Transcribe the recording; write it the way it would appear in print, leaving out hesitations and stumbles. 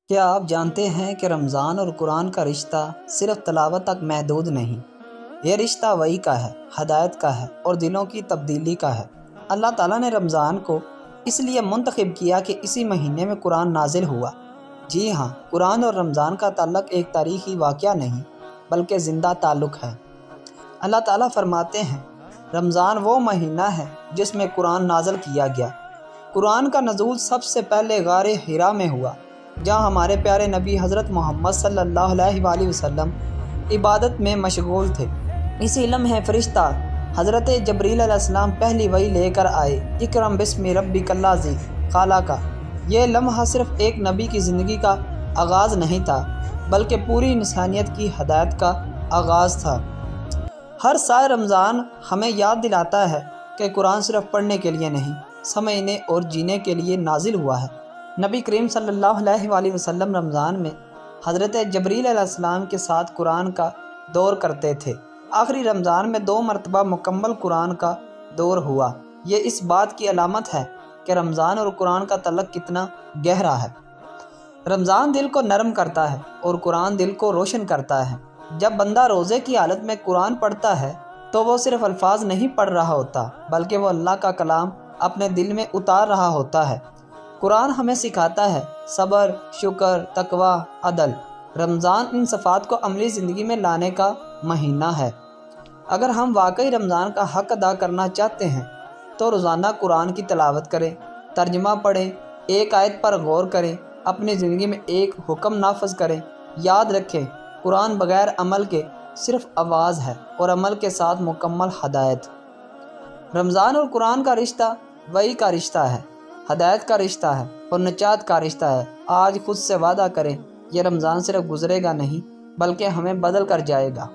کیا آپ جانتے ہیں کہ رمضان اور قرآن کا رشتہ صرف تلاوت تک محدود نہیں؟ یہ رشتہ وحی کا ہے، ہدایت کا ہے اور دلوں کی تبدیلی کا ہے۔ اللہ تعالیٰ نے رمضان کو اس لیے منتخب کیا کہ اسی مہینے میں قرآن نازل ہوا۔ جی ہاں، قرآن اور رمضان کا تعلق ایک تاریخی واقعہ نہیں بلکہ زندہ تعلق ہے۔ اللہ تعالیٰ فرماتے ہیں، رمضان وہ مہینہ ہے جس میں قرآن نازل کیا گیا۔ قرآن کا نزول سب سے پہلے غار حرا میں ہوا، جہاں ہمارے پیارے نبی حضرت محمد صلی اللہ علیہ وآلہ وسلم عبادت میں مشغول تھے۔ اسی لمحے فرشتہ حضرت جبریل علیہ السلام پہلی وحی لے کر آئے، اقرأ بسم ربک الذی خلق۔ یہ لمحہ صرف ایک نبی کی زندگی کا آغاز نہیں تھا بلکہ پوری انسانیت کی ہدایت کا آغاز تھا۔ ہر سال رمضان ہمیں یاد دلاتا ہے کہ قرآن صرف پڑھنے کے لیے نہیں، سمجھنے اور جینے کے لیے نازل ہوا ہے۔ نبی کریم صلی اللہ علیہ وآلہ وسلم رمضان میں حضرت جبریل علیہ السلام کے ساتھ قرآن کا دور کرتے تھے۔ آخری رمضان میں 2 مرتبہ مکمل قرآن کا دور ہوا۔ یہ اس بات کی علامت ہے کہ رمضان اور قرآن کا تعلق کتنا گہرا ہے۔ رمضان دل کو نرم کرتا ہے اور قرآن دل کو روشن کرتا ہے۔ جب بندہ روزے کی حالت میں قرآن پڑھتا ہے تو وہ صرف الفاظ نہیں پڑھ رہا ہوتا بلکہ وہ اللہ کا کلام اپنے دل میں اتار رہا ہوتا ہے۔ قرآن ہمیں سکھاتا ہے صبر، شکر، تقوی، عدل۔ رمضان ان صفات کو عملی زندگی میں لانے کا مہینہ ہے۔ اگر ہم واقعی رمضان کا حق ادا کرنا چاہتے ہیں تو روزانہ قرآن کی تلاوت کریں، ترجمہ پڑھیں، ایک آیت پر غور کریں، اپنی زندگی میں ایک حکم نافذ کریں۔ یاد رکھیں، قرآن بغیر عمل کے صرف آواز ہے اور عمل کے ساتھ مکمل ہدایت۔ رمضان اور قرآن کا رشتہ وحی کا رشتہ ہے، ہدایت کا رشتہ ہے اور نجات کا رشتہ ہے۔ آج خود سے وعدہ کریں، یہ رمضان صرف گزرے گا نہیں بلکہ ہمیں بدل کر جائے گا۔